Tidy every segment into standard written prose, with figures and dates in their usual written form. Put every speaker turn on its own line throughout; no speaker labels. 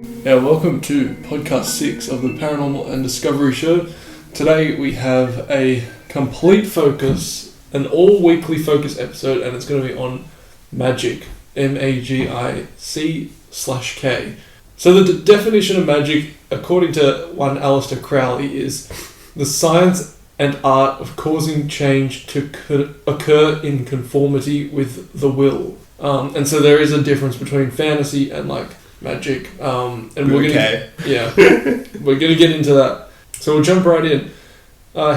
Yeah, welcome to podcast 6 of the Paranormal and Discovery Show. Today we have a complete focus, an all-weekly focus episode, and it's going to be on Magick, M-A-G-I-C/K. So the definition of magic, according to one Aleister Crowley, is the science and art of causing change to occur in conformity with the will. And so there is a difference between fantasy and magic. And we're gonna get into that. So we'll jump right in.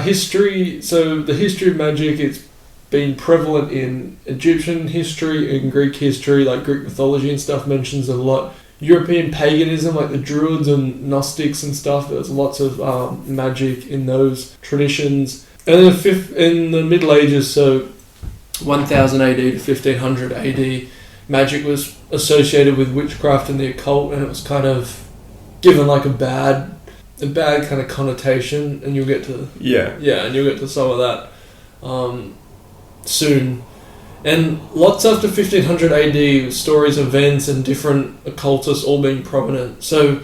History. So the history of magic, it's been prevalent in Egyptian history and Greek history, like Greek mythology and stuff mentions it a lot. European paganism, like the Druids and Gnostics and stuff, there's lots of magic in those traditions. And in the Middle Ages, so 1000 AD to 1500 AD, magic was associated with witchcraft and the occult, and it was kind of given like a bad kind of connotation, and you'll get to some of that soon. And lots after 1500 AD, stories, events, and different occultists all being prominent. So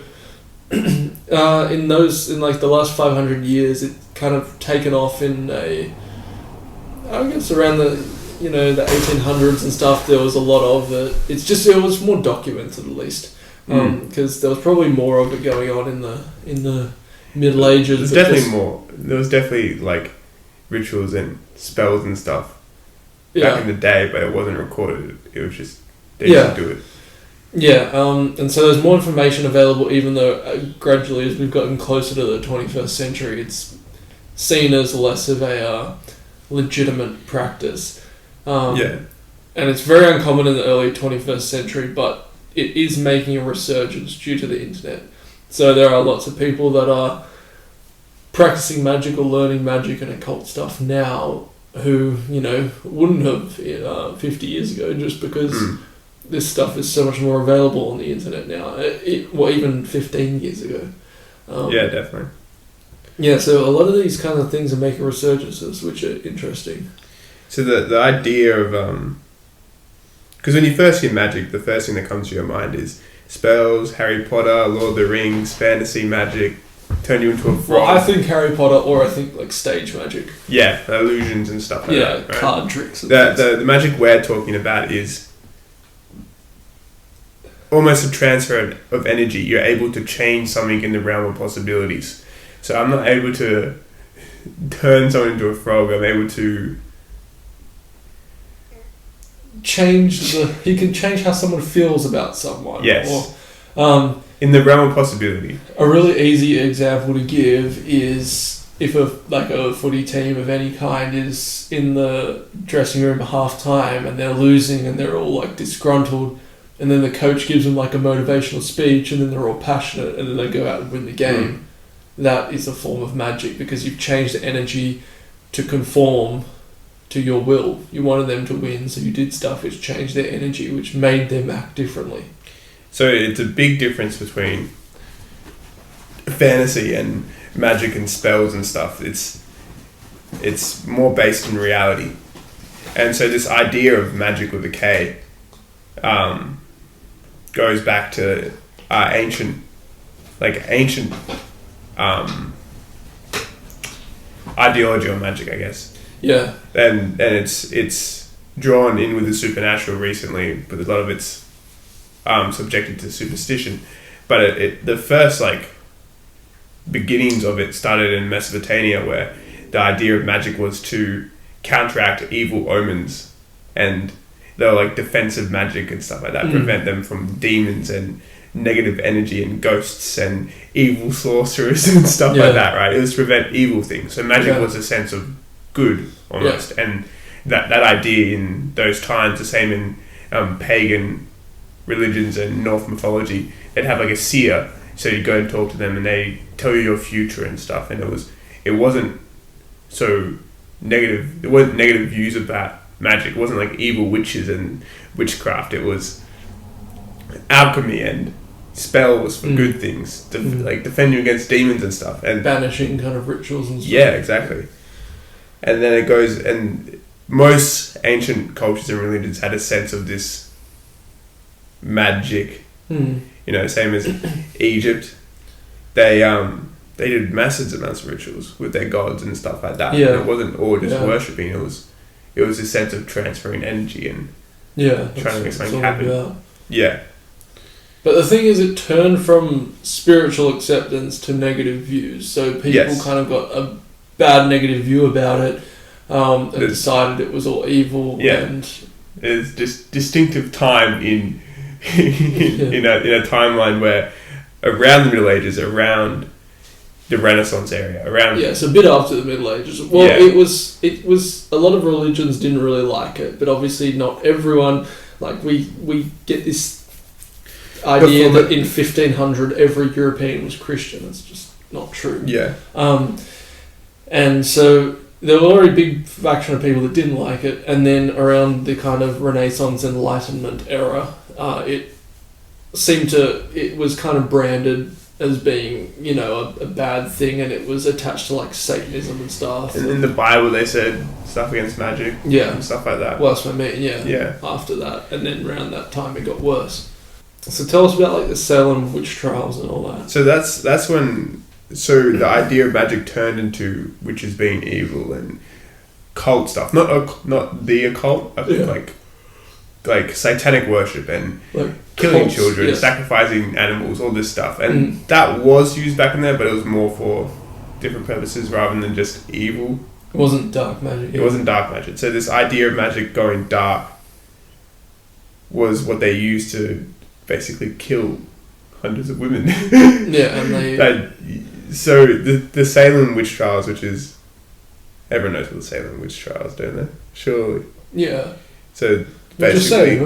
in the last 500 years, it kind of taken off in around the 1800s and stuff. There was a lot of it. It was more documented, at least, because there was probably more of it going on in the Middle Ages.
There was definitely like rituals and spells and stuff back in the day, but it wasn't recorded. It was just they just do it.
Yeah, and so there's more information available, even though gradually as we've gotten closer to the 21st century, it's seen as less of a legitimate practice. And it's very uncommon in the early 21st century, but it is making a resurgence due to the internet. So there are lots of people that are practicing magic or learning magic and occult stuff now who, wouldn't have 50 years ago, just because this stuff is so much more available on the internet now. Even 15 years ago.
Definitely.
Yeah, so a lot of these kind of things are making resurgences, which are interesting.
So the idea of... Because when you first hear magic, the first thing that comes to your mind is spells, Harry Potter, Lord of the Rings, fantasy magic, turn you into a frog.
Well, I think Harry Potter, or I think stage magic.
Yeah, illusions and stuff like that.
Yeah, card tricks. And
the magic we're talking about is almost a transfer of energy. You're able to change something in the realm of possibilities. So I'm not able to turn someone into a frog. I'm able to
he can change how someone feels about someone.
Yes.
Or,
in the realm of possibility.
A really easy example to give is if a footy team of any kind is in the dressing room at half time and they're losing and they're all disgruntled, and then the coach gives them a motivational speech and then they're all passionate and then they go out and win the game. That is a form of magic because you've changed the energy to conform to your will. You wanted them to win, so you did stuff which changed their energy, which made them act differently.
So it's a big difference between fantasy and magic and spells and stuff. It's more based in reality. And so this idea of magic with a K goes back to ancient ideology on magic, I guess.
Yeah.
And it's drawn in with the supernatural recently, but a lot of it's subjected to superstition. But the first beginnings of it started in Mesopotamia, where the idea of magic was to counteract evil omens, and they were defensive magic and stuff like that, prevent them from demons and negative energy and ghosts and evil sorcerers and stuff like that, right? It was to prevent evil things. So magic was a sense of good, almost. And that idea in those times, the same in pagan religions and Norse mythology, they'd have a seer, so you go and talk to them and they tell you your future and stuff, and it wasn't so negative. There weren't negative views about magic. It wasn't evil witches and witchcraft. It was alchemy and spells for good things, defend you against demons and stuff, and
banishing kind of rituals and stuff.
Yeah, exactly. And then it goes, and most ancient cultures and religions had a sense of this magic same as Egypt. They did massive amounts of rituals with their gods and stuff like that.
Yeah.
And it wasn't all just worshipping. It was a sense of transferring energy and trying to make something happen. Yeah.
But the thing is, it turned from spiritual acceptance to negative views. So people kind of got a bad negative view about it, and decided it was all evil.
Yeah.
And
there's just distinctive time in a timeline where around the Middle Ages, around the Renaissance era, around
it's a bit after the Middle Ages. Well, it was a lot of religions didn't really like it, but obviously not everyone. Like we get this idea that in 1500 every European was Christian. It's just not true.
Yeah.
And so there were already a big faction of people that didn't like it, and then around the kind of Renaissance Enlightenment era, it was kind of branded as being, a bad thing, and it was attached to like Satanism and stuff.
And in the Bible they said stuff against magic.
Yeah.
And stuff like that.
Well, that's what I mean,
Yeah.
After that, and then around that time it got worse. So tell us about like the Salem Witch Trials and all that.
So that's when the idea of magic turned into witches being evil and cult stuff. Not the occult, like satanic worship and
like
killing
cults,
children, sacrificing animals, all this stuff. And that was used back in there, but it was more for different purposes rather than just evil.
It wasn't dark magic.
It wasn't dark magic. So this idea of magic going dark was what they used to basically kill hundreds of women.
Yeah, and they...
So the Salem Witch Trials, which is... Everyone knows what the Salem Witch Trials, don't they? Surely.
Yeah.
So basically...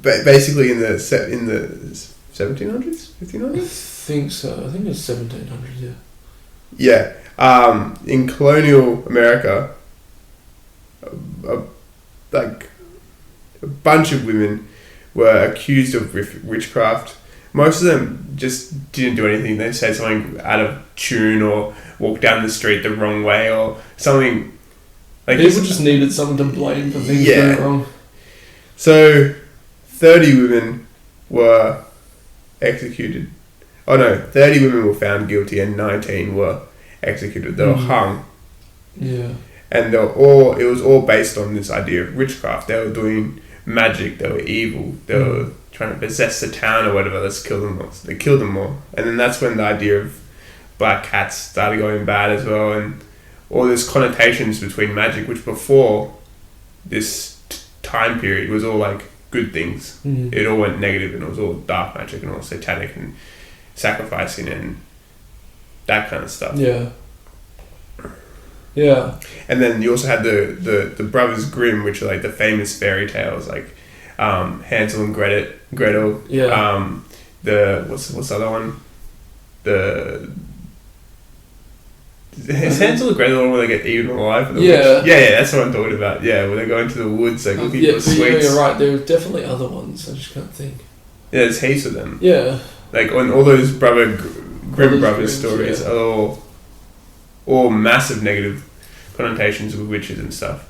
Basically in the 1700s? 1500s?
I think so. I think it's 1700s,
yeah. Yeah. In colonial America, a bunch of women were accused of witchcraft. Most of them just didn't do anything. They said something out of tune or walked down the street the wrong way or something. Like
people just needed someone to blame for things going wrong.
So 30 women were executed. Oh no, 30 women were found guilty and 19 were executed. They were hung.
Yeah.
And it was all based on this idea of witchcraft. They were doing magic, they were evil, they were trying to possess the town or whatever, let's kill them all. They killed them all. And then that's when the idea of black cats started going bad as well, and all these connotations between magic, which before this time period was all like good things. It all went negative and it was all dark magic and all satanic and sacrificing and that kind of stuff.
Yeah. Yeah.
And then you also had the Brothers Grimm, which are like the famous fairy tales, like Hansel and Gretel.
Yeah.
What's the other one? Is Hansel and Gretel the one where they get eaten alive? For the witch? Yeah, that's what I'm talking about. Yeah, where they go into the woods like looking for sweets.
Yeah, you're right. There are definitely other ones. I just can't think.
Yeah, there's heaps of them.
Yeah.
Like on all those Grimm brothers stories are all massive negative connotations with witches and stuff.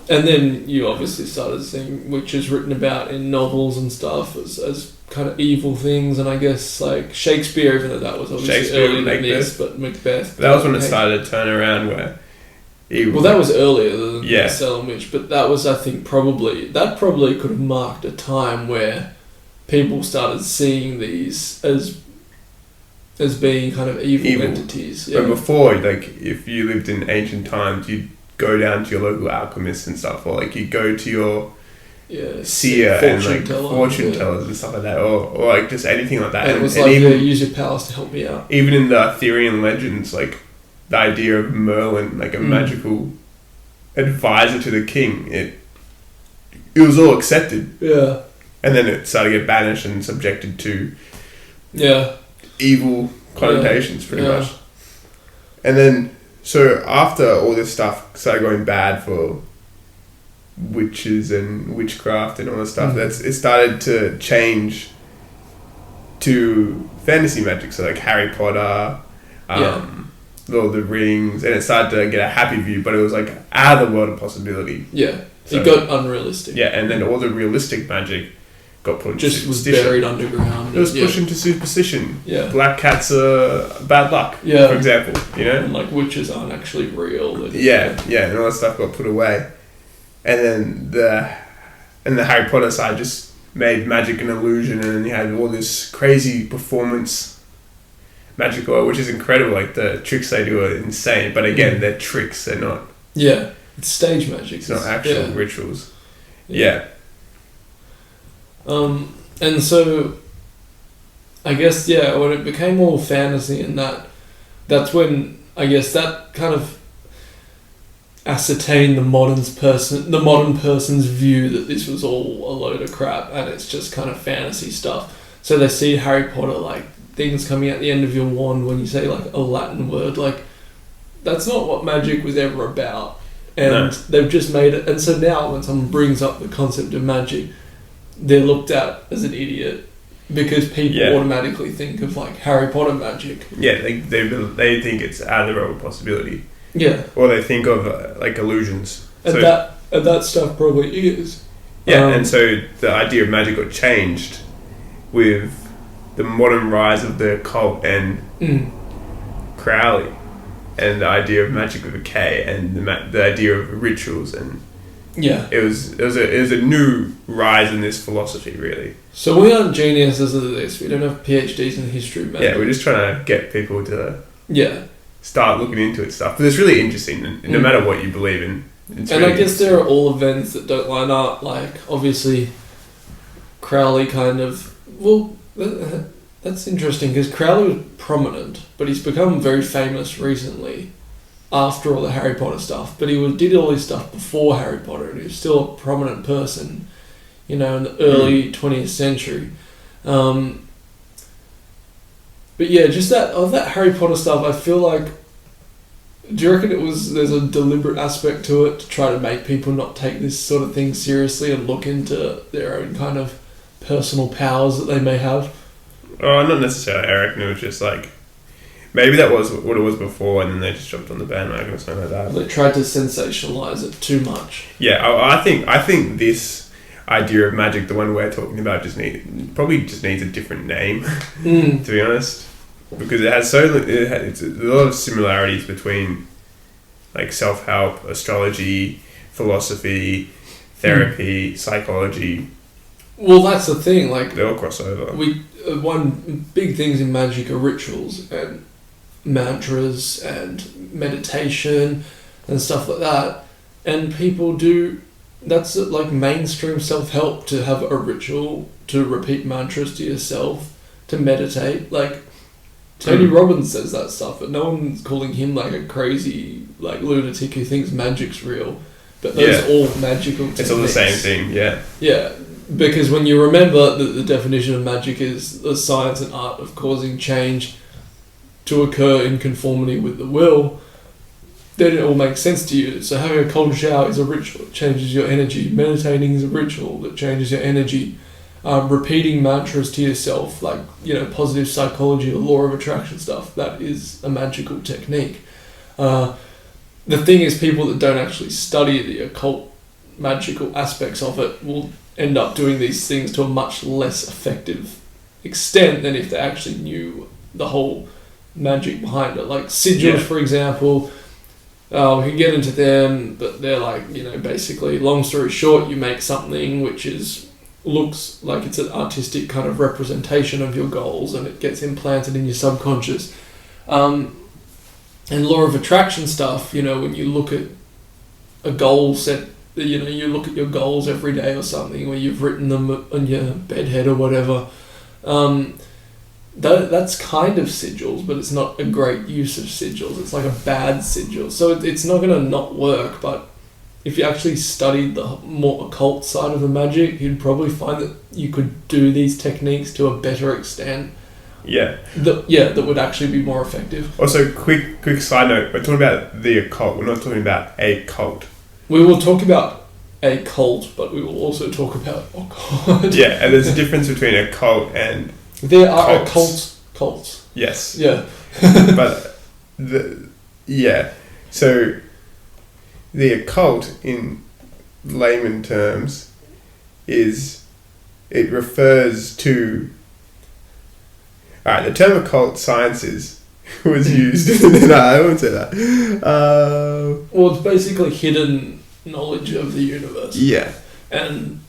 And then you obviously started seeing witches written about in novels and stuff as kind of evil things, and I guess like Shakespeare, even though that was obviously earlier than this, but Macbeth.
That was when it started to turn around where evil.
Well, that was earlier than the Salem Witch, but that was, I think, probably could have marked a time where people started seeing these as being kind of evil entities. Yeah.
But before, like, if you lived in ancient times, you'd go down to your local alchemists and stuff, or like you go to your seer and like fortune tellers and stuff like that, or like just anything like that.
And it was like, even, use your powers to help me out.
Even in the Arthurian legends, like the idea of Merlin, like a magical advisor to the king, it was all accepted.
Yeah.
And then it started to get banished and subjected to evil connotations, pretty much. And then, so after all this stuff started going bad for witches and witchcraft and all this stuff, it started to change to fantasy magic, so like Harry Potter, Lord of the Rings, and it started to get a happy view, but it was like out of the world of possibility.
Yeah,
so,
it got unrealistic.
Yeah, and then all the realistic magic got put into
just was
superstition.
buried underground.
It was pushed into superstition.
Yeah.
Black cats are bad luck,
Yeah.
for example, you know?
And like witches aren't actually real.
Yeah, and all that stuff got put away. And then the Harry Potter side just made magic an illusion, and then you had all this crazy performance magical, which is incredible. Like the tricks they do are insane, but again, they're tricks. They're not.
Yeah, it's stage magic.
It's not actual rituals.
Yeah. And so, I guess when it became all fantasy and that's when I guess that kind of ascertained the modern person's view that this was all a load of crap and it's just kind of fantasy stuff. So they see Harry Potter, like things coming out the end of your wand when you say like a Latin word, like that's not what magic was ever about. And they've just made it. And so now when someone brings up the concept of magic, they're looked at as an idiot because people automatically think of like Harry Potter magic. Yeah,
they think it's out of the realm of possibility.
Yeah.
Or they think of like illusions.
And that stuff probably is.
Yeah, and so the idea of magic got changed with the modern rise of the occult and Crowley, and the idea of magic with a K, and the idea of rituals, and it was a new rise in this philosophy, really. So
we aren't geniuses of this. We don't have PhDs in history, man.
Yeah, we're just trying to get people to start looking into it stuff. But it's really interesting, no matter what you believe in.
And really I guess there are all events that don't line up. Like obviously, Crowley kind of that's interesting because Crowley was prominent, but he's become very famous recently after all the Harry Potter stuff. But he did all this stuff before Harry Potter, and he was still a prominent person, in the early 20th century. But yeah, just that Harry Potter stuff, I feel like, do you reckon there's a deliberate aspect to it to try to make people not take this sort of thing seriously and look into their own kind of personal powers that they may have?
Oh, not necessarily. I reckon it was just like, maybe that was what it was before, and then they just jumped on the bandwagon or something like that.
They tried to sensationalize it too much.
Yeah, I think this idea of magic, the one we're talking about, probably just needs a different name, to be honest, because it has it's a lot of similarities between like self-help, astrology, philosophy, therapy, psychology.
Well, that's the thing. Like
they all cross over.
One big things in magic are rituals and mantras and meditation and stuff like that, and people do. That's like mainstream self-help, to have a ritual, to repeat mantras to yourself, to meditate. Like Tony Robbins says that stuff, but no one's calling him like a crazy like lunatic who thinks magic's real. But those are all magical techniques.
It's all the same thing, yeah.
Yeah, because when you remember that the definition of magic is the science and art of causing change to occur in conformity with the will, then it all makes sense to you. So having a cold shower is a ritual. It changes your energy. Meditating is a ritual that changes your energy. Repeating mantras to yourself, like, positive psychology, the law of attraction stuff, that is a magical technique. The thing is, people that don't actually study the occult magical aspects of it will end up doing these things to a much less effective extent than if they actually knew the whole magic behind it. Like sigils, for example, we can get into them, but they're like, basically, long story short, you make something which looks like it's an artistic kind of representation of your goals, and it gets implanted in your subconscious. And law of attraction stuff, when you look at a goal set, you look at your goals every day or something, where you've written them on your bedhead or whatever, that's kind of sigils, but it's not a great use of sigils. It's like a bad sigil. So it's not going to not work, but if you actually studied the more occult side of the magic, you'd probably find that you could do these techniques to a better extent.
Yeah.
That would actually be more effective.
Also, quick side note, we're talking about the occult, we're not talking about a cult.
We will talk about a cult, but we will also talk about occult.
Yeah, and there's a difference between a cult and
there are occult cults.
Yes.
Yeah.
But so the occult in layman terms is it refers to... Alright, the term occult sciences was used... No, I won't say that.
Well, it's basically hidden knowledge of the universe.
Yeah.
And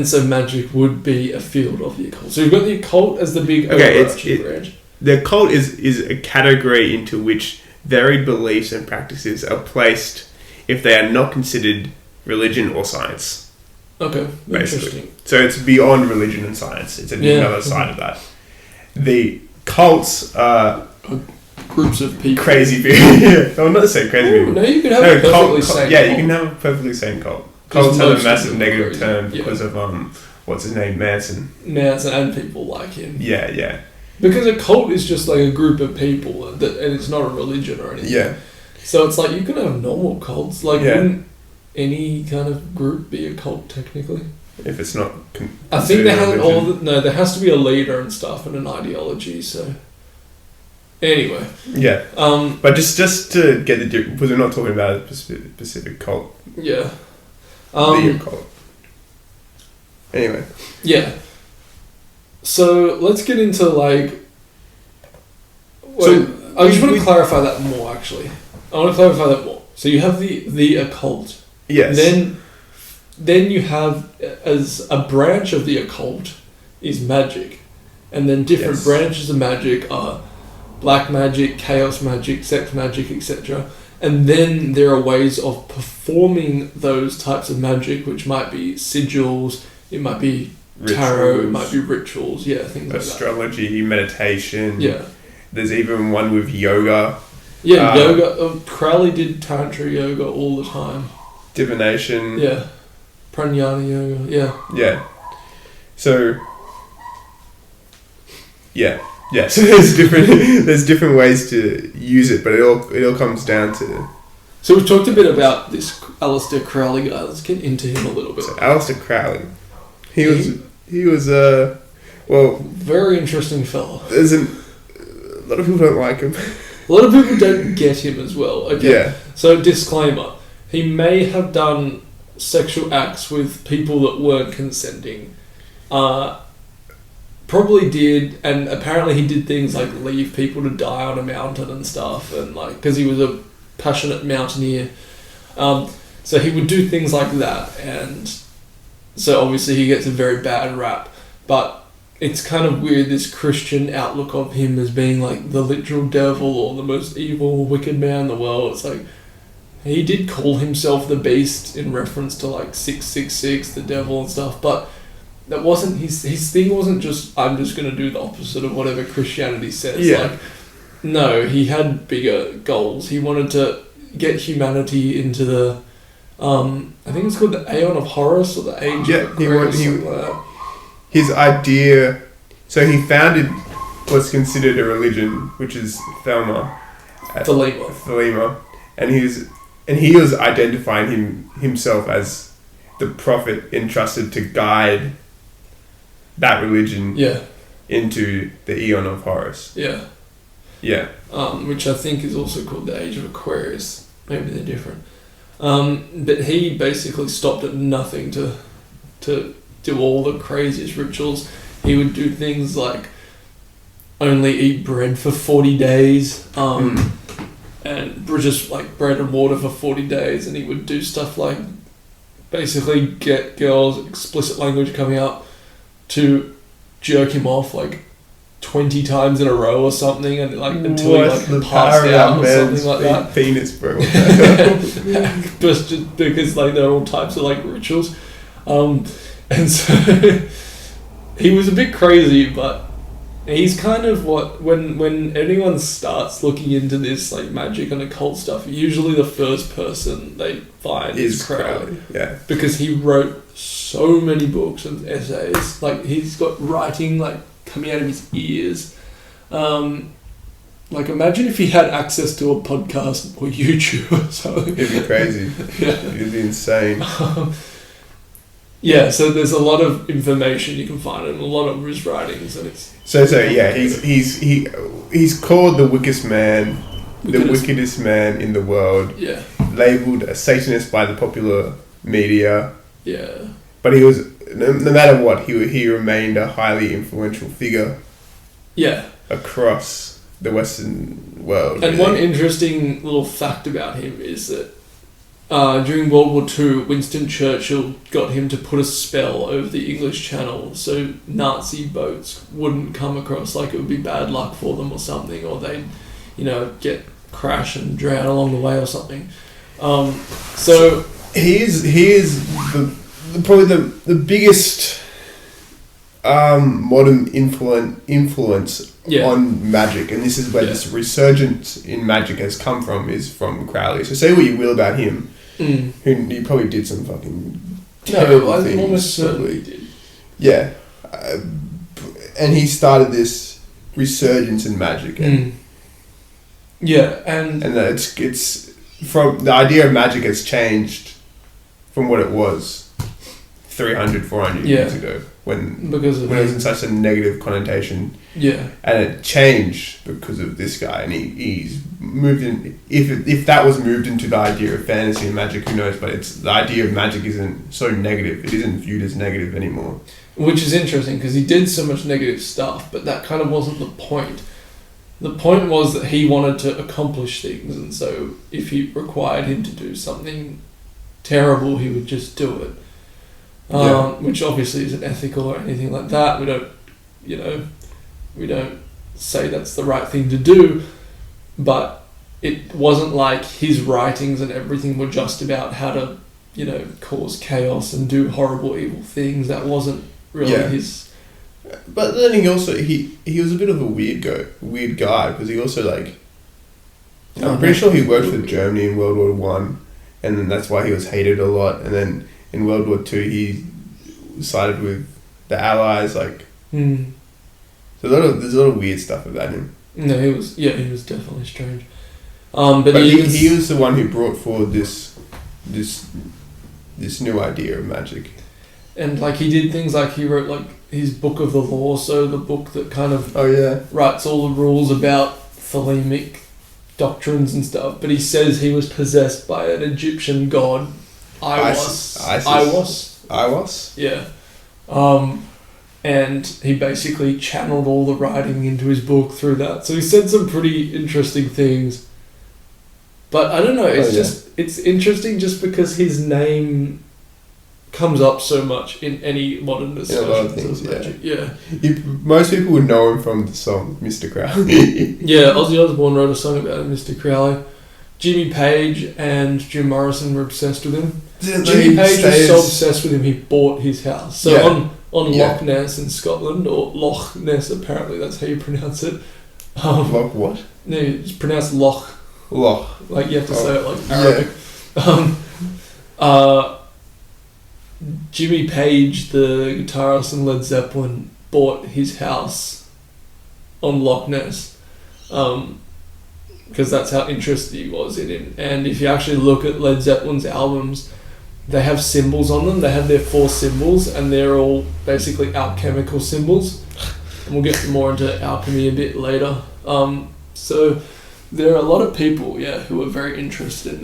so magic would be a field of the occult. So you've got the occult as the big overarching branch.
The occult is a category into which varied beliefs and practices are placed if they are not considered religion or science.
Okay,
basically.
Interesting.
So it's beyond religion and science. It's another side of that. The cults are
groups of people.
Crazy people. I'm not saying crazy people.
No, you can have a perfectly sane
yeah,
cult.
you can have a perfectly sane cult. Cults have a massive negative
crazy.
term because of what's his name, Manson
and people like him.
Yeah.
Because a cult is just like a group of people, and it's not a religion or anything.
Yeah.
So it's like you can have normal cults. Like, wouldn't any kind of group be a cult technically?
If it's not.
I think they have there has to be a leader and stuff and an ideology. So. Anyway.
Yeah. But just to get the difference, because we're not talking about a specific cult.
Yeah.
The occult. Anyway.
Yeah. So let's get into I just want to clarify that more. Actually, I want to clarify that more. So you have the occult.
Yes.
Then you have, as a branch of the occult, is magic, and then different branches of magic are black magic, chaos magic, sex magic, etc. And then there are ways of performing those types of magic, which might be sigils, it might be tarot, it might be rituals, things like that.
Astrology, meditation.
Yeah.
There's even one with yoga.
Yeah, yoga. Crowley did tantra yoga all the time.
Divination.
Yeah. Pranayama yoga. Yeah.
Yeah. So. Yeah. Yeah. So there's different ways to use it, but it all comes down to.
So we've talked a bit about this Aleister Crowley guy. Let's get into him a little bit.
So Aleister Crowley, he was
very interesting fella.
A lot of people don't like him.
A lot of people don't get him as well. Okay.
Yeah.
So disclaimer: he may have done sexual acts with people that weren't consenting. Probably did, and apparently he did things like leave people to die on a mountain and stuff, and because he was a passionate mountaineer. So he would do things like that, and so obviously he gets a very bad rap, but it's kind of weird, this Christian outlook of him as being like the literal devil or the most evil, wicked man in the world. It's like, he did call himself the beast in reference to 666, the devil and stuff, but that wasn't, his thing wasn't just, I'm just going to do the opposite of whatever Christianity says.
Yeah.
No, he had bigger goals. He wanted to get humanity into the, I think it's called the Aeon of Horus or the Age of Aquarius.
His idea, so he founded what's considered a religion, which is Thelema, and he was identifying himself as the prophet entrusted to guide that religion into the Aeon of Horus. Yeah.
Which I think is also called the Age of Aquarius. Maybe they're different. But he basically stopped at nothing to do all the craziest rituals. He would do things like only eat bread for 40 days, and just bread and water for 40 days, and he would do stuff like basically get girls, explicit language coming out, to jerk him off 20 times in a row or something, and until he passed out or something like that.
Penis, bro.
Just because there are all types of rituals. And so he was a bit crazy, but he's kind of when anyone starts looking into this magic and occult stuff, usually the first person they find is Crowley.
Yeah.
Because he wrote so many books and essays. He's got writing coming out of his ears. Imagine if he had access to a podcast or YouTube or something.
It'd be crazy.
Yeah.
It'd be insane.
Yeah, so there's a lot of information you can find in a lot of his writings, and it's
he's called the wickedest man in the world.
Yeah,
labeled a Satanist by the popular media.
Yeah,
but he was no matter what, he remained a highly influential figure.
Yeah.
Across the Western world.
And one interesting little fact about him is that during World War II, Winston Churchill got him to put a spell over the English Channel so Nazi boats wouldn't come across, like it would be bad luck for them or something, or they'd, get crash and drown along the way or something. So
he is probably the biggest modern influence on magic, and this is where this resurgence in magic has come from, is from Crowley. So say what you will about him, who he probably did some fucking terrible things.
Almost certainly did.
Yeah, and he started this resurgence in magic. And
and
it's from the idea of magic has changed from what it was 300, 400 years ago. When it was in such a negative connotation.
Yeah.
And it changed because of this guy, and he's moved in. If that was moved into the idea of fantasy and magic, who knows? But the idea of magic isn't so negative. It isn't viewed as negative anymore.
Which is interesting, because he did so much negative stuff, but that kind of wasn't the point. The point was that he wanted to accomplish things, and so if he required him to do something terrible, he would just do it. Which obviously isn't ethical or anything like that. We don't say that's the right thing to do, but it wasn't like his writings and everything were just about how to, cause chaos and do horrible, evil things. That wasn't really his.
But then he also he was a bit of a weird guy, because he also I'm pretty sure he worked for Germany in World War One, and then that's why he was hated a lot, and then in World War II, he sided with the Allies. So there's a lot of weird stuff about him.
No, he was definitely strange.
But he was the one who brought forward this new idea of magic.
And he did things like he wrote his Book of the Law, so the book that kind of writes all the rules about Thelemic doctrines and stuff. But he says he was possessed by an Egyptian god. Iwas. Yeah. And he basically channeled all the writing into his book through that. So he said some pretty interesting things. But I don't know, it's interesting just because his name comes up so much in any modern discussion.
A lot of things,
magic. Yeah.
Most people would know him from the song Mr. Crowley.
Yeah, Ozzy Osbourne wrote a song about him, Mr. Crowley. Jimmy Page and Jim Morrison were obsessed with him. Jimmy Page was so obsessed with him, he bought his house. So on Loch Ness in Scotland, or Loch Ness, apparently that's how you pronounce it.
Loch what?
No, it's pronounced Loch.
Loch.
Like you have to say it like Arabic. Jimmy Page, the guitarist in Led Zeppelin, bought his house on Loch Ness. Because that's how interested he was in him. And if you actually look at Led Zeppelin's albums, they have symbols on them. They have their 4 symbols, and they're all basically alchemical symbols. And we'll get more into alchemy a bit later. So there are a lot of people, who are very interested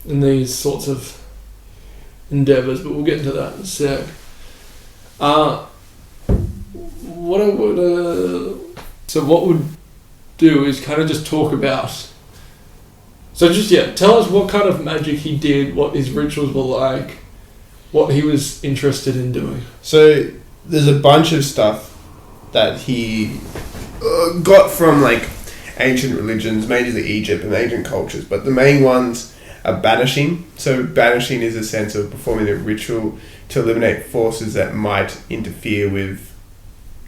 in these sorts of endeavours, but we'll get into that in a sec. What would do is kind of just talk about. So tell us what kind of magic he did, what his rituals were like, what he was interested in doing.
So there's a bunch of stuff that he got from ancient religions, mainly Egypt and ancient cultures, but the main ones are banishing. So banishing is a sense of performing a ritual to eliminate forces that might interfere with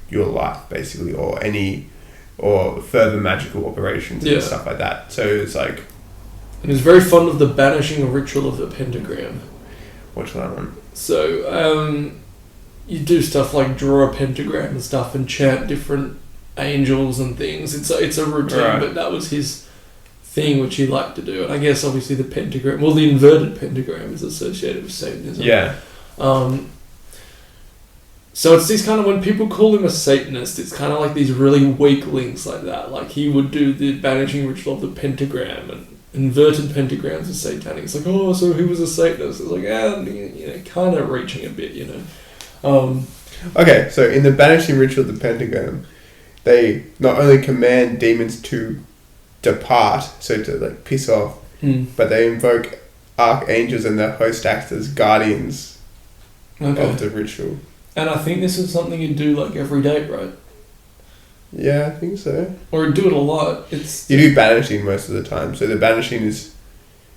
your life, basically, or further magical operations and stuff like that. So it's and
he was very fond of the banishing ritual of the pentagram.
What's that one?
So you do stuff like draw a pentagram and stuff and chant different angels and things. It's a routine, but that was his thing which he liked to do. And I guess obviously the pentagram, the inverted pentagram is associated with Satanism.
Yeah.
So it's these kind of, when people call him a Satanist, it's kind of like these really weak links like that. Like he would do the banishing ritual of the pentagram, and inverted pentagrams are satanic. It's like, oh, so who was a Satanist? It's like, kind of reaching a bit,
Okay, so in the banishing ritual of the pentagram, they not only command demons to depart, so to like piss off, but they invoke archangels and their host acts as guardians of the ritual.
And I think this is something you do like every day, right?
Yeah, I think so.
Or you do it a lot. You
do banishing most of the time. So the banishing is...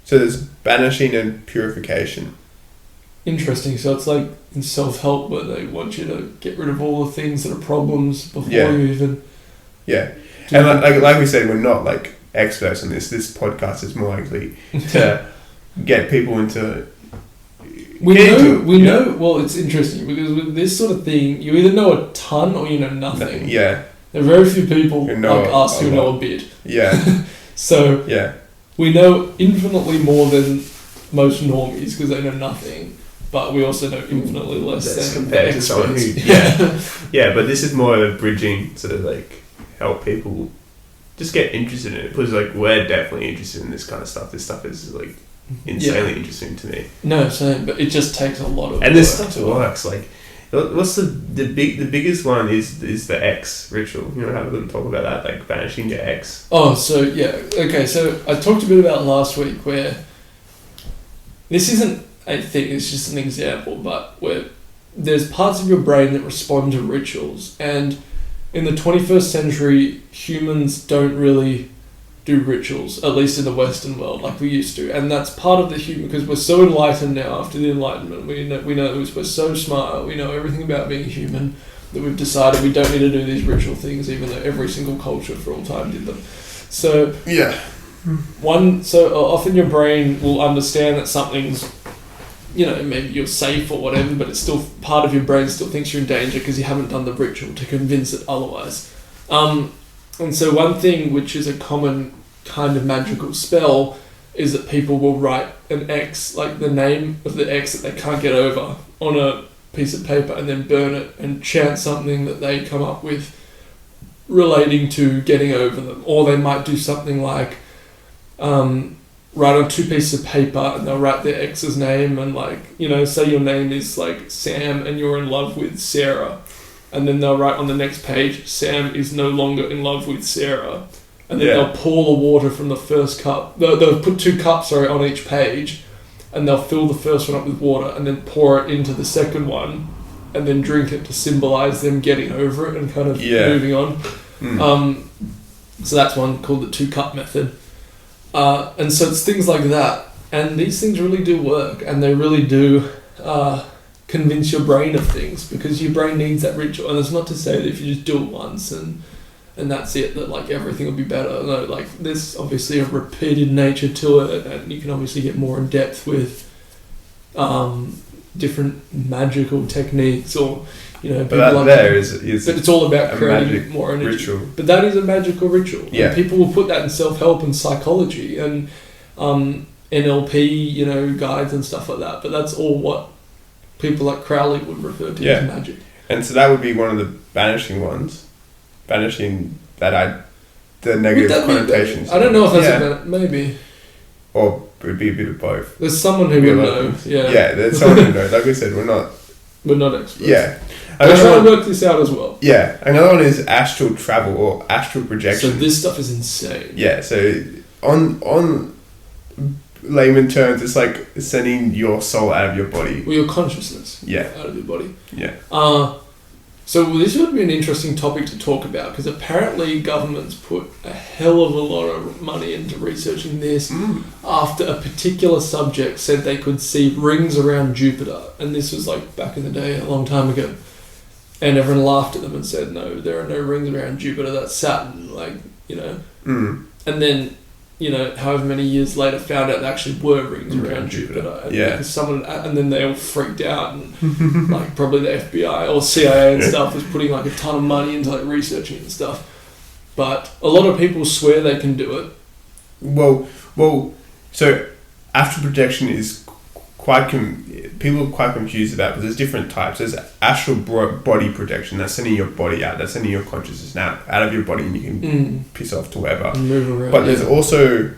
So there's banishing and purification.
Interesting. So it's like in self-help where they want you to get rid of all the things that are problems before you even...
Yeah. And like we said, we're not like experts on this. This podcast is more likely to get people into...
We know... Well, it's interesting because with this sort of thing, you either know a ton or you know nothing.
Yeah.
There are very few people like us who know a bit.
Yeah.
So we know infinitely more than most normies because they know nothing, but we also know infinitely less than
compared to someone who but this is more of a bridging sort of like help people just get interested in it because like we're definitely interested in this kind of stuff. This stuff is like insanely interesting to me.
No, same, but it just takes a lot of
and this stuff works like. What's the biggest one is the X ritual. You know, have a little talk about that, like banishing your X.
Oh, so okay. So I talked a bit about last week where this isn't a thing; it's just an example. But where there's parts of your brain that respond to rituals, and in the 21st century, humans don't really do rituals, at least in the Western world, like we used to, and that's part of the human because we're so enlightened now after the Enlightenment. We know we're so smart. We know everything about being human that we've decided we don't need to do these ritual things, even though every single culture for all time did them. So often your brain will understand that something's, maybe you're safe or whatever, but it's still part of your brain still thinks you're in danger because you haven't done the ritual to convince it otherwise. And so one thing which is a common kind of magical spell is that people will write an X, like the name of the X that they can't get over, on a piece of paper and then burn it and chant something that they come up with relating to getting over them. Or they might do something like write on 2 pieces of paper and they'll write their X's name and say your name is like Sam and you're in love with Sarah. And then they'll write on the next page, Sam is no longer in love with Sarah. And then they'll pour the water from the first cup. They'll put 2 cups on each page. And they'll fill the first one up with water and then pour it into the second one. And then drink it to symbolise them getting over it and kind of moving on. So that's one called the 2-cup method. And so it's things like that. And these things really do work. And they really do... convince your brain of things because your brain needs that ritual. And it's not to say that if you just do it once and that's it, that like everything will be better. No, like there's obviously a repeated nature to it, and you can obviously get more in depth with different magical techniques or but
it's
all about creating more energy.
Ritual.
But that is a magical ritual.
Yeah.
And people will put that in self-help and psychology and NLP, guides and stuff like that. But that's all what people like Crowley would refer to as magic.
And so that would be one of the banishing ones. Banishing the negative connotations.
I don't know if that's maybe.
Or it would be a bit of both.
There's someone who would know. Yeah,
there's someone who knows. Like we said, we're not experts. Yeah.
I'm trying to work this out as well.
Yeah. Another one is astral travel or astral projection.
So this stuff is insane.
Yeah, so on layman terms, it's like sending your soul out of your body.
Well, your consciousness.
Yeah.
Out of your body.
Yeah.
So this would be an interesting topic to talk about because apparently governments put a hell of a lot of money into researching this after a particular subject said they could see rings around Jupiter. And this was like back in the day, a long time ago. And everyone laughed at them and said, no, there are no rings around Jupiter, that's Saturn, And then, however many years later found out there actually were rings around Jupiter. And because and then they all freaked out and probably the FBI or CIA and stuff was putting a ton of money into researching it and stuff. But a lot of people swear they can do it.
Well, so astral projection is people are quite confused about, but there's different types. There's astral body projection, that's sending your body out, that's sending your consciousness out of your body and you can piss off to wherever.
Move around,
but there's also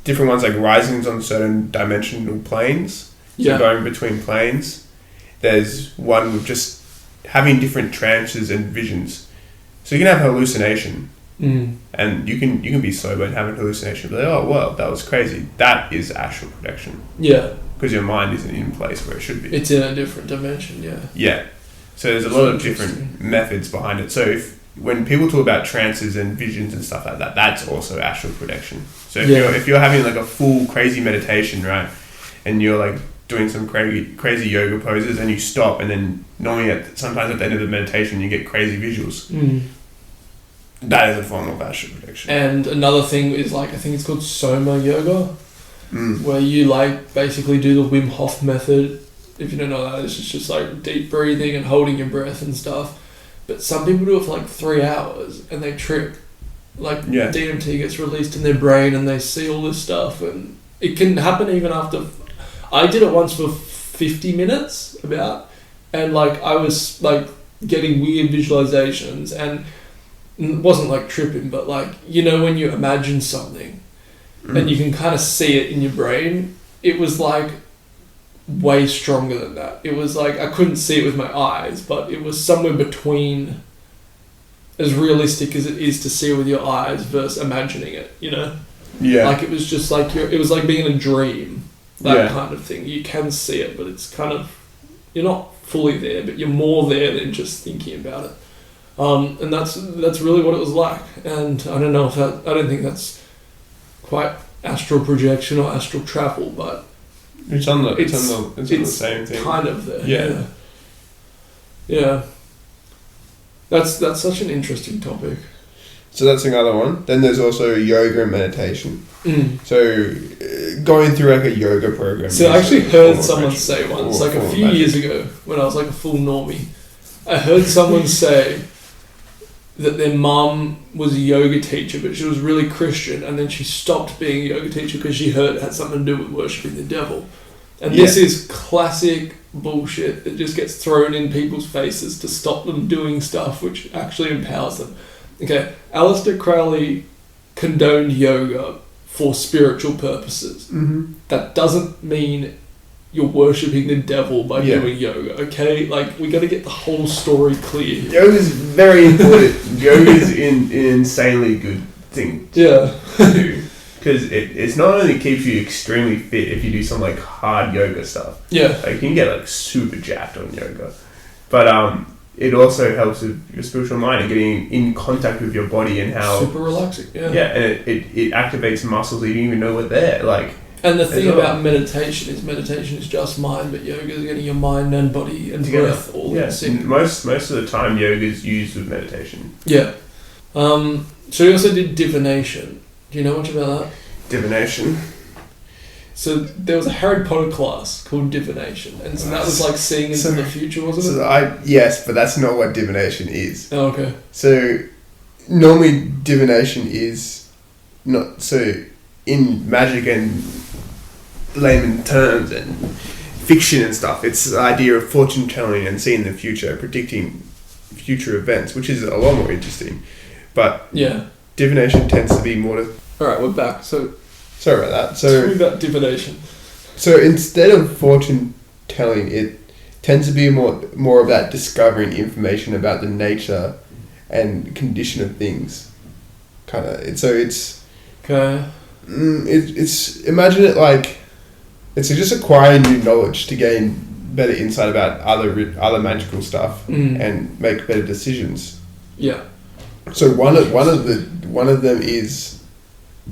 different ones like risings on certain dimensional planes. So going between planes. There's one with just having different trances and visions. So you can have hallucination, and you can be sober and have a hallucination. But oh well, that was crazy. That is astral projection.
Yeah.
Because your mind isn't in place where it should be.
It's in a different dimension. Yeah.
Yeah. So there's a lot of different methods behind it. So when people talk about trances and visions and stuff like that, that's also astral projection. So if you're having like a full crazy meditation, right, and you're like doing some crazy yoga poses, and you stop, and then normally sometimes at the end of the meditation you get crazy visuals. That is a form of astral projection. And
another thing is like, I think it's called Soma Yoga, where you like basically do the Wim Hof method. If you don't know that, it's just like deep breathing and holding your breath and stuff. But some people do it for like 3 hours and they trip. Like DMT gets released in their brain and they see all this stuff, and it can happen even after. I did it once for 50 minutes and like I was like getting weird visualizations, and it wasn't like tripping, but like, you know, when you imagine something and you can kind of see it in your brain, it was like way stronger than that. It was like, I couldn't see it with my eyes, but it was somewhere between as realistic as it is to see it with your eyes versus imagining it, you know? Yeah. Like it was just like, it was like being in a dream, that kind of thing. You can see it, but it's kind of, you're not fully there, but you're more there than just thinking about it. And that's really what it was like. And I don't know if I don't think that's quite astral projection or astral travel, but it's on the same thing. Kind of there. Yeah. That's such an interesting topic.
So that's another one. Then there's also yoga and meditation. So going through like a yoga program.
So I actually heard someone say once, like a few years ago, when I was like a full normie, I heard someone say that their mum was a yoga teacher, but she was really Christian, and then she stopped being a yoga teacher because she heard it had something to do with worshipping the devil. And this is classic bullshit that just gets thrown in people's faces to stop them doing stuff which actually empowers them. Okay, Aleister Crowley condoned yoga for spiritual purposes. That doesn't mean you're worshipping the devil by doing yoga, okay? Like, we got to get the whole story clear.
Yoga is very important. Yoga is an insanely good thing to do. Because it's not only keeps you extremely fit if you do some like hard yoga stuff. Yeah. Like, you can get like super jacked on yoga. But it also helps with your spiritual mind and getting in contact with your body and how...
Super relaxing,
Yeah, and it activates muscles that you didn't even know were there. Like...
And the thing about meditation is just mind, but yoga is getting your mind and body and breath all in sync.
Most of the time yoga is used with meditation.
Yeah. So you also did divination. Do you know much about that?
Divination.
So there was a Harry Potter class called divination, and so that was like seeing into the future, wasn't it?
Yes, but that's not what divination is.
Oh, okay.
So normally divination is not so in magic and layman terms and fiction and stuff. It's the idea of fortune telling and seeing the future, predicting future events, which is a lot more interesting. But divination tends to be more to...
Alright, we're back. So
sorry about that. So
tell me about divination.
So instead of fortune telling, it tends to be more about discovering information about the nature and condition of things. It's okay. It's imagine it like it's just acquiring new knowledge to gain better insight about other magical stuff and make better decisions. Yeah. So one of them is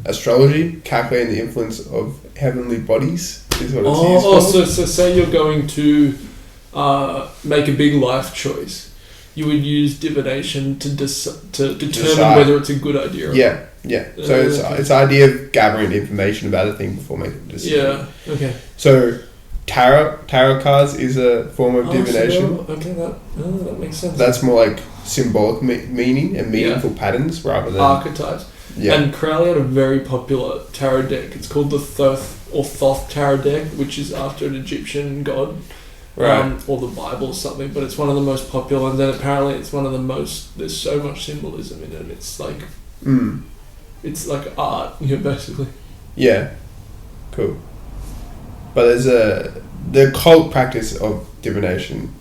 astrology, calculating the influence of heavenly bodies. Is what it's used for.
So say you're going to make a big life choice. You would use divination to determine whether it's a good idea or not.
Yeah. So it's the idea of gathering information about a thing before making a decision.
Yeah, okay.
So tarot cards is a form of divination.
Okay, that makes sense.
That's more like symbolic meaning and meaningful patterns rather than...
archetypes. Yeah. And Crowley had a very popular tarot deck. It's called the Thoth tarot deck, which is after an Egyptian god. Right. Or the Bible or something, but it's one of the most popular, and then apparently it's one of the most, there's so much symbolism in it, it's like it's like art, basically.
Yeah. Cool. But the occult practice of divination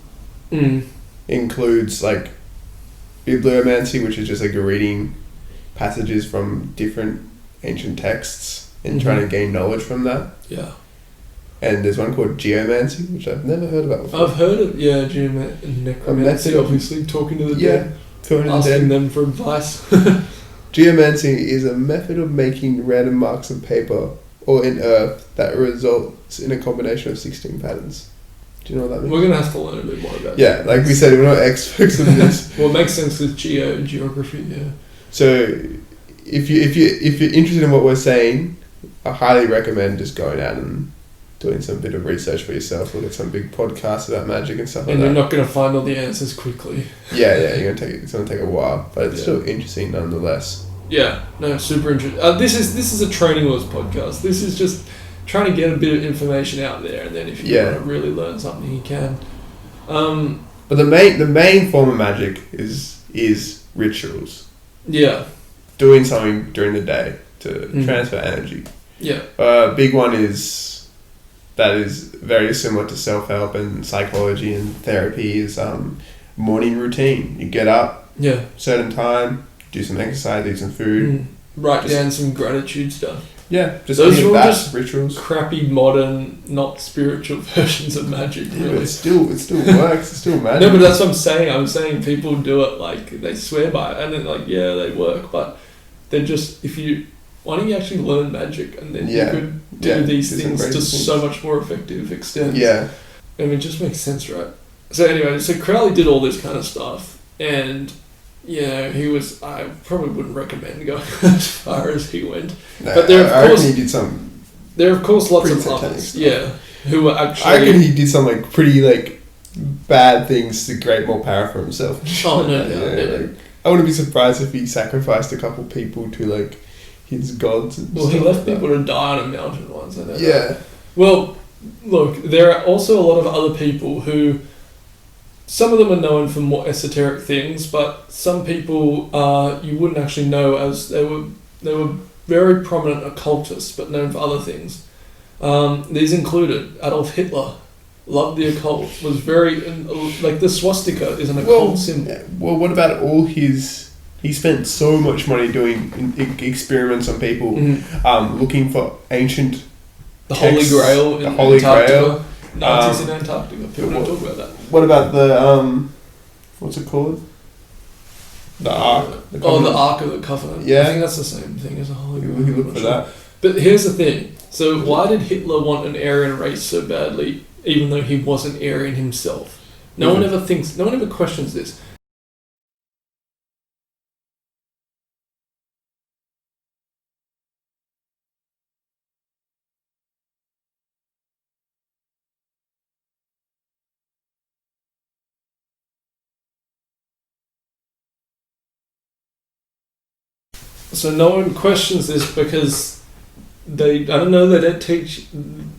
includes like bibliomancy, which is just like reading passages from different ancient texts and trying to gain knowledge from that.
Yeah.
And there's one called geomancy, which I've never heard about before.
I've heard of, necromancy, obviously, talking to the dead, asking them for advice.
Geomancy is a method of making random marks on paper or in earth that results in a combination of 16 patterns. Do you know what that means?
We're going to have to learn a bit more about
that. Yeah, like we said, we're not experts in this.
Well, it makes sense with geography, yeah.
So, if you're interested in what we're saying, I highly recommend just going out and doing some bit of research for yourself. Look at some big podcasts about magic and stuff like that.
And you're not going to find all the answers quickly.
Yeah, it's going to take a while, but it's still interesting nonetheless.
Yeah, no, super interesting. This is a Training Wheels podcast. This is just trying to get a bit of information out there, and then if you want to really learn something, you can.
But the main form of magic is rituals.
Yeah.
Doing something during the day to transfer energy.
Yeah.
Big one that is very similar to self-help and psychology and therapy is morning routine. You get up, certain time, do some exercise, eat some food.
Write down some gratitude stuff.
Yeah, just
those are all just
rituals.
Crappy, modern, not spiritual versions of magic, really.
Yeah, but it still works, it's still magic.
No, but that's what I'm saying. I'm saying people do it, like, they swear by it, and then, like, yeah, they work, but they're just, why don't you actually learn magic, and then you could do these things to so much more effective extent.
Yeah.
I mean, it just makes sense, right? So anyway, Crowley did all this kind of stuff, and I probably wouldn't recommend going as far as he went.
No,
but there,
I reckon he did some.
There are, of course, lots of others, who were actually.
I reckon he did some like pretty like bad things to create more power for himself.
Oh no!
I wouldn't be surprised if he sacrificed a couple people to like his gods. And
he left people to die on a mountain once. I know.
Yeah.
That. Well, look, there are also a lot of other people who. Some of them are known for more esoteric things, but some people you wouldn't actually know, as they were very prominent occultists, but known for other things. These included Adolf Hitler, loved the occult, was very like the swastika is an occult symbol.
Well, what about all his? He spent so much money doing experiments on people, looking for ancient.
The texts, Holy Grail in Antarctica. Nazis in Antarctica. People don't talk about that.
What about the what's it called? The Ark.
The Ark of the Covenant.
Yeah,
I think that's the same thing as a Holy Grail.
We look for that.
But here's the thing. So why did Hitler want an Aryan race so badly, even though he wasn't Aryan himself? No one ever questions this. So no one questions this because they don't teach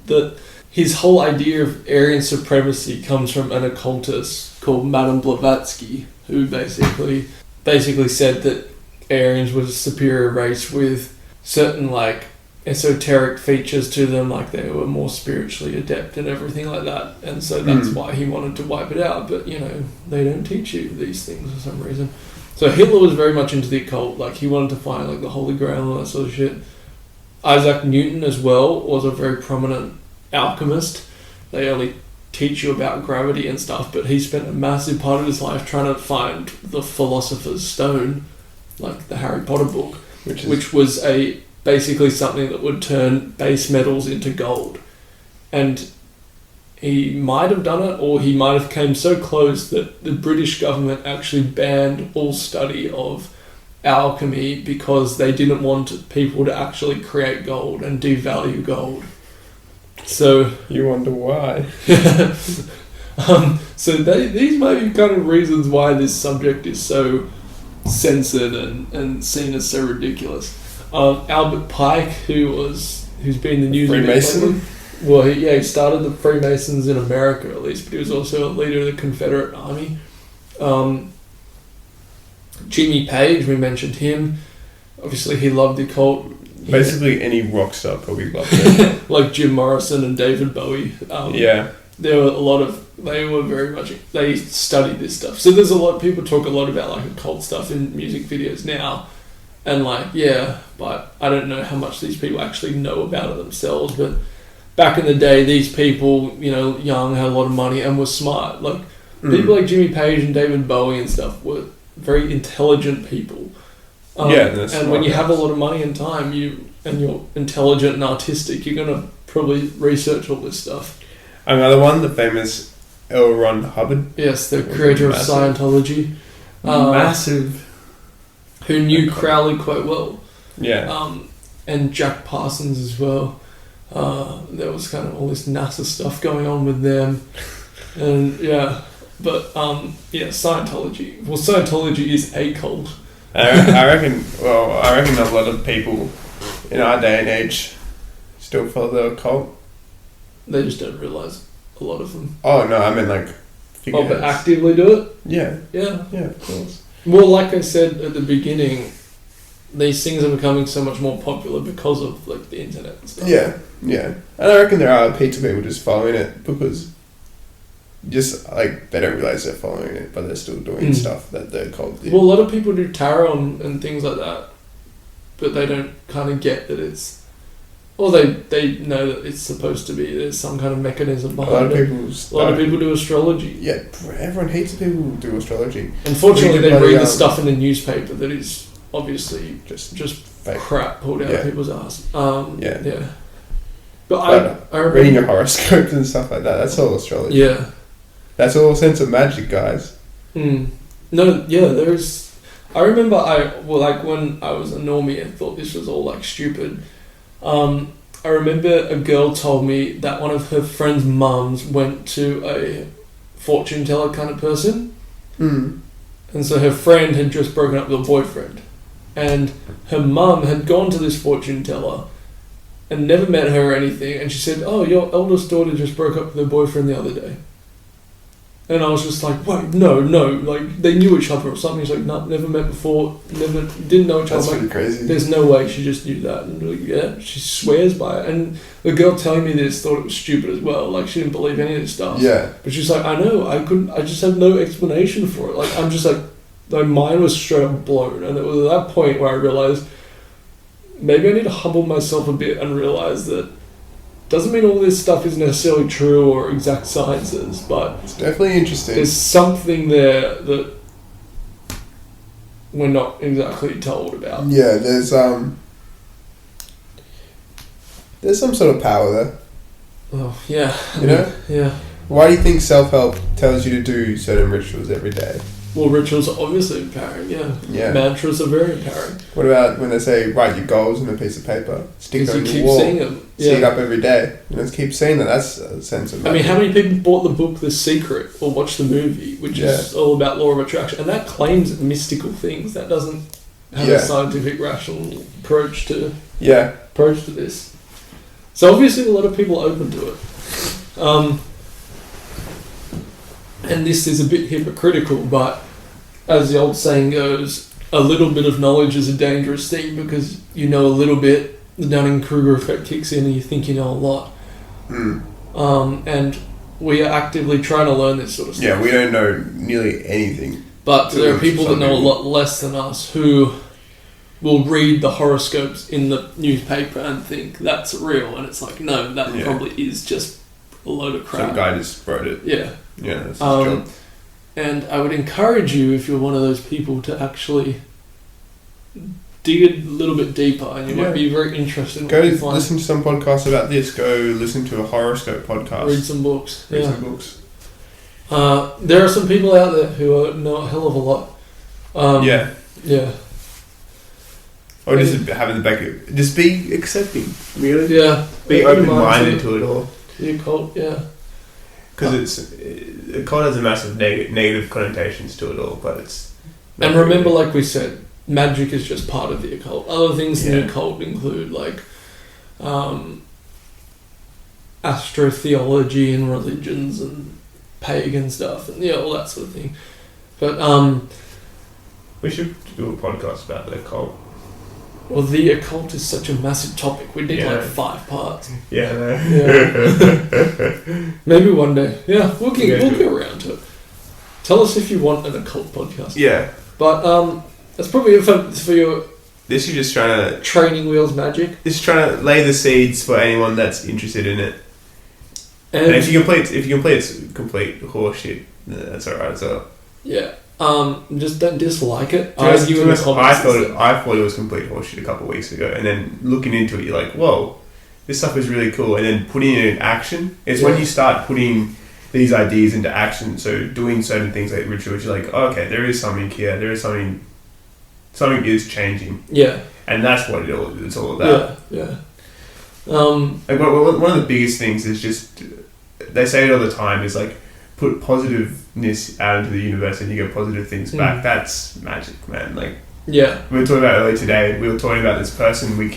that his whole idea of Aryan supremacy comes from an occultist called Madame Blavatsky, who basically said that Aryans was a superior race with certain like esoteric features to them, like they were more spiritually adept and everything like that, and so that's why he wanted to wipe it out. But they don't teach you these things for some reason. So Hitler was very much into the occult, like he wanted to find like the Holy Grail and all that sort of shit. Isaac Newton as well was a very prominent alchemist. They only teach you about gravity and stuff, but he spent a massive part of his life trying to find the Philosopher's Stone, like the Harry Potter book, which was basically something that would turn base metals into gold. And he might have done it, or he might have came so close that the British government actually banned all study of alchemy because they didn't want people to actually create gold and devalue gold. So
you wonder why.
So these might be kind of reasons why this subject is so censored and seen as so ridiculous. Albert Pike, who's been in the news
Freemason.
Well, he started the Freemasons in America at least, but he was also a leader of the Confederate Army. Jimmy Page, we mentioned him. obviously he loved the occult.
Basically, any rock star probably loved it.
Like Jim Morrison and David Bowie. There were a lot of... They studied this stuff. So there's a lot... People talk a lot about, like, occult stuff in music videos now. And, like, yeah, but I don't know how much these people actually know about it themselves. But back in the day, these people, you know, young, had a lot of money and were smart. Like, people like Jimmy Page and David Bowie and stuff were very intelligent people. And when you have a lot of money and time, and you're intelligent and artistic, you're going to probably research all this stuff.
Another one, the famous L. Ron Hubbard.
Yes, the creator of Scientology.
Massive.
Who knew Crowley quite well.
Yeah.
And Jack Parsons as well. There was kind of all this NASA stuff going on with them. And yeah, but Scientology. Well, Scientology is a cult.
I reckon a lot of people in our day and age still follow the occult.
They just don't realise a lot of them.
Oh no, I mean like figureheads.
But actively do it?
Yeah.
Yeah.
Yeah, of course.
Well, like I said at the beginning, these things are becoming so much more popular because of like the internet and stuff.
Yeah, yeah. And I reckon there are heaps of people just following it because just like they don't realise they're following it, but they're still doing stuff that they're called.
Well, a lot of people do tarot and things like that, but they don't kind of get that it's... Or they know that it's supposed to be, there's some kind of mechanism behind it. A lot of people do astrology.
Yeah, everyone hates people who do astrology.
Unfortunately, they read the stuff in the newspaper that is obviously just
fake
crap pulled out of people's ass.
Yeah.
But I remember...
Reading your horoscopes and stuff like that, that's all astrology.
Yeah.
That's all sense of magic, guys.
No, yeah, there's... I remember when I was a normie, I thought this was all like stupid. I remember a girl told me that one of her friend's mums went to a fortune teller kind of person. And so her friend had just broken up with her boyfriend. And her mum had gone to this fortune teller and never met her or anything. And she said, "Oh, your eldest daughter just broke up with her boyfriend the other day." And I was just like, wait, no, like, they knew each other or something. He's like, no, never met before, didn't know each other.
That's
like,
pretty crazy.
There's no way she just knew that. And like, yeah, she swears by it. And the girl telling me this thought it was stupid as well. Like, she didn't believe any of this stuff.
Yeah.
But she's like, I know, I just have no explanation for it. Like, I'm just like, my mind was straight up blown. And it was at that point where I realised, maybe I need to humble myself a bit and realise that doesn't mean all this stuff is necessarily true or exact sciences, but
it's definitely interesting.
There's something there that we're not exactly told about.
Yeah, there's some sort of power there.
Oh, yeah.
You know?
Yeah.
Why do you think self-help tells you to do certain rituals every day?
Well, rituals are obviously empowering, yeah. Mantras are very empowering.
What about when they say write your goals on a piece of paper, stick it on your wall,
seeing them.
see it up every day, and just keep seeing that? That's a sense of magic.
I mean, how many people bought the book The Secret or watched the movie, which is all about law of attraction, and that claims mystical things. That doesn't have a scientific, rational approach to this. So obviously, a lot of people are open to it. And this is a bit hypocritical, but as the old saying goes, a little bit of knowledge is a dangerous thing because you know a little bit, the Dunning-Kruger effect kicks in and you think you know a lot. And we are actively trying to learn this sort of stuff.
Yeah, we don't know nearly anything.
But there are people that know a lot less than us who will read the horoscopes in the newspaper and think that's real, and it's like, no, that probably is just a load of crap.
Some guy just wrote it.
Yeah.
Yeah, that's his job.
And I would encourage you, if you're one of those people, to actually dig a little bit deeper, and you might be very interested in
what you
find.
Go listen to some podcasts about this. Go listen to a horoscope podcast.
Read some books.
Read some books.
There are some people out there who know a hell of a lot. Yeah.
Or just having the back of just be accepting. Really?
Yeah.
Be open-minded to it all.
The occult,
because the occult has a massive negative connotations to it all, but it's...
And remember, like we said, magic is just part of the occult. Other things in the occult include, like, astrotheology and religions and pagan stuff and, all that sort of thing. But,
we should do a podcast about the occult.
Well, the occult is such a massive topic. We need
Yeah.
like 5 parts.
Yeah.
Maybe one day. Yeah, we'll get
Yeah.
around to it. Tell us if you want an occult podcast.
Yeah.
But that's probably it for your
This is just trying to
training wheels magic.
This is trying to lay the seeds for anyone that's interested in it. And if you complete it's complete horseshit, that's alright as well.
Yeah. Just don't dislike it.
I
I
thought it was complete horseshit a couple of weeks ago, and then looking into it, you're like, whoa, this stuff is really cool. And then putting it in action, it's when you start putting these ideas into action. So doing certain things like rituals, you're like, oh, okay, there is something here. There is something is changing.
Yeah.
And that's what it's all about.
Yeah.
Like one of the biggest things is just, they say it all the time, is like, put positiveness out into the universe and you get positive things back. That's magic, man. Like,
yeah,
we were talking about earlier today. We were talking about this person we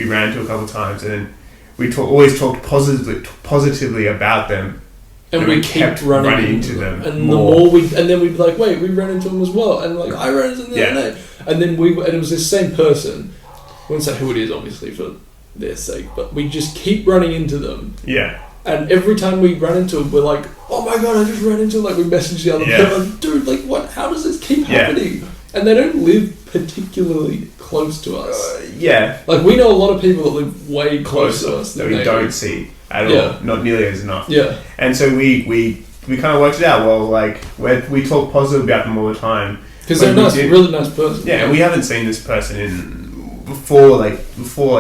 ran into a couple of times, and then we always talked positively about them,
and we kept running into them. And more. Then we'd be like, wait, we ran into them as well, and like I ran into them the other day, and then and it was this same person. I won't say who it is, obviously, for their sake, but we just keep running into them.
Yeah.
And every time we run into them, we're like, oh my god, I just ran into them. Like, we message the other person, dude, like, what? How does this keep happening? And they don't live particularly close to us. Like, we know a lot of people that live way closer to us
that we don't see at all. Not nearly as enough.
Yeah.
And so we kind of worked it out. Well, like, we talk positive about them all the time.
Because they're really nice person.
Yeah, and we haven't seen this person before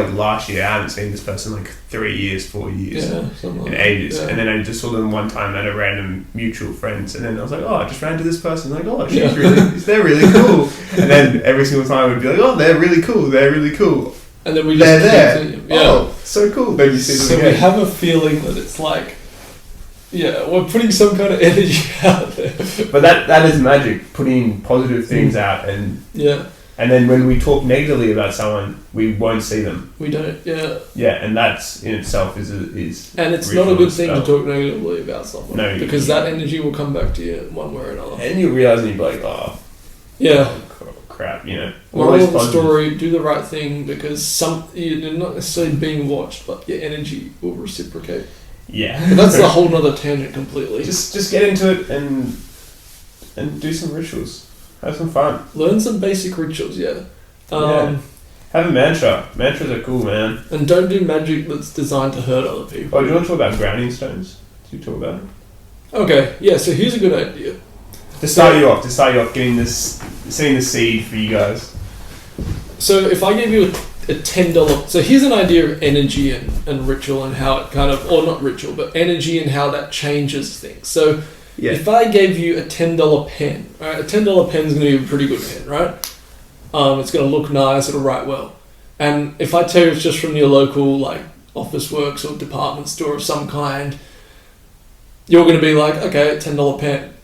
last year. I haven't seen this person like 3 years, 4 years, in ages. And then I just saw them one time at a random mutual friends, and then I was like, oh, I just ran into this person. Like, oh, they're really cool. And then every single time we'd be like, oh, they're really cool.
And then we just keep
oh, so cool. Then you see them
again. We have a feeling that it's like, we're putting some kind of energy out there.
But that is magic, putting positive things out, and and then when we talk negatively about someone, we won't see them.
We don't,
Yeah, and that's in itself is
and it's not a good thing to talk negatively about someone.
No,
because that energy will come back to you in one way or another.
And you'll realise and you'll be like, oh, crap, you know.
Moral of the story, do the right thing, because you're not necessarily being watched, but your energy will reciprocate.
Yeah.
But that's a whole nother tangent completely.
Just get into it and do some rituals. Have some fun.
Learn some basic rituals,
Have a mantra. Mantras are cool, man.
And don't do magic that's designed to hurt other people.
Oh, do you want to talk about grounding stones? Do you talk about it?
Okay, so here's a good idea.
To start you off, seeing the seed for you guys.
So if I gave you a $10... So here's an idea of energy and ritual and how it kind of... Or not ritual, but energy and how that changes things. So if I gave you a $10 pen, right? A $10 pen is going to be a pretty good pen, right? It's going to look nice, it'll write well. And if I tell you it's just from your local like office works or department store of some kind, you're going to be like, okay, $10 pen.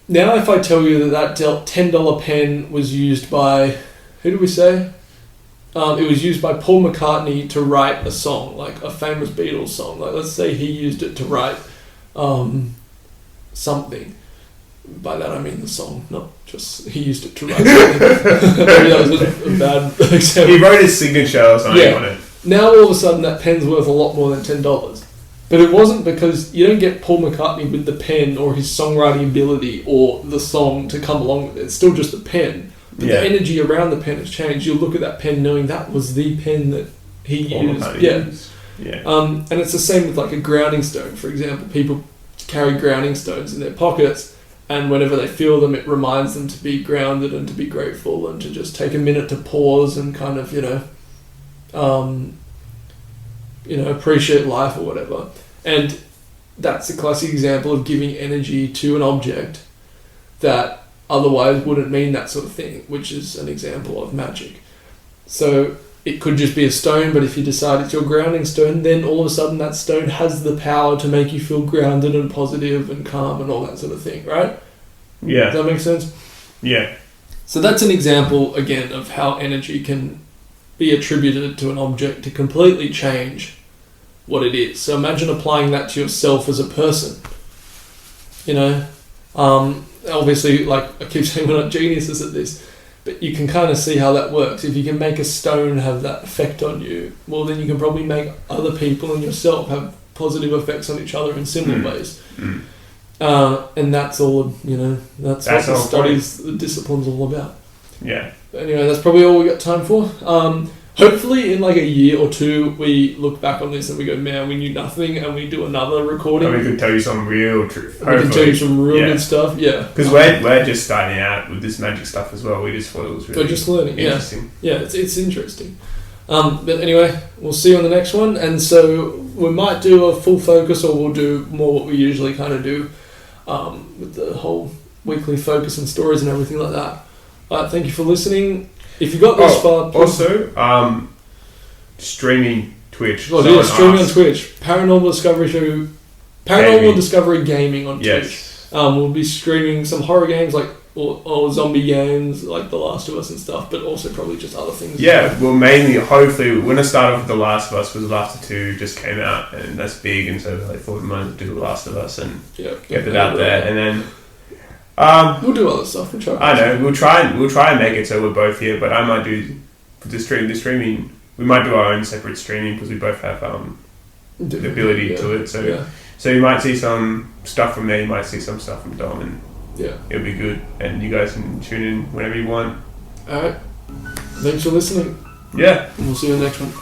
Now if I tell you that $10 pen was used by... Who did we say? It was used by Paul McCartney to write a song, like a famous Beatles song. Like, let's say he used it to write something. By that I mean the song, not just he used it to write something. Maybe that was a bad example.
He wrote his signature or something on it.
Now all of a sudden that pen's worth a lot more than $10. But it wasn't because you don't get Paul McCartney with the pen or his songwriting ability or the song to come along with it. It's still just a pen. But the energy around the pen has changed. You'll look at that pen knowing that was the pen that he used. And it's the same with like a grounding stone, for example. People carry grounding stones in their pockets, and whenever they feel them, it reminds them to be grounded and to be grateful and to just take a minute to pause and kind of, appreciate life or whatever. And that's a classic example of giving energy to an object that otherwise wouldn't mean that sort of thing, which is an example of magic. So it could just be a stone, but if you decide it's your grounding stone, then all of a sudden that stone has the power to make you feel grounded and positive and calm and all that sort of thing, right?
Yeah.
Does that make sense?
Yeah.
So that's an example, again, of how energy can be attributed to an object to completely change what it is. So imagine applying that to yourself as a person. Obviously, like I keep saying, we're not geniuses at this, But you can kind of see how that works. If you can make a stone have that effect on you, well, then you can probably make other people and yourself have positive effects on each other in similar ways. And that's all, that's what the studies, the discipline's all about.
Yeah.
But anyway, that's probably all we got time for. Hopefully in like a year or two, we look back on this and we go, man, we knew nothing, and we do another recording.
And we could tell you some real truth.
We can tell you some real good stuff, yeah.
Because we're just starting out with this magic stuff as well. We just thought it was really
just learning,
interesting.
Yeah, it's interesting. But anyway, we'll see you on the next one. And so we might do a full focus, or we'll do more what we usually kind of do with the whole weekly focus and stories and everything like that. Thank you for listening. If you got this far...
Also, streaming Twitch.
Oh, yeah, streaming on Twitch. Paranormal Discovery Show... Paranormal Discovery Gaming on Twitch.
Yes.
We'll be streaming some horror games, like or zombie games, like The Last of Us and stuff, but also probably just other things.
Yeah, well, mainly, hopefully, we're going to start off with The Last of Us, because The Last of 2 just came out, and that's big, and so I thought we might do The Last of Us and get it out there, and then...
we'll do other stuff. We'll try.
I know. We'll try and make it so we're both here. But I might do the streaming. We might do our own separate streaming, because we both have the ability to it. So you might see some stuff from me. You might see some stuff from Dom, and it'll be good. And you guys can tune in whenever you want.
All right. Thanks for listening.
Yeah.
And we'll see you in the next one.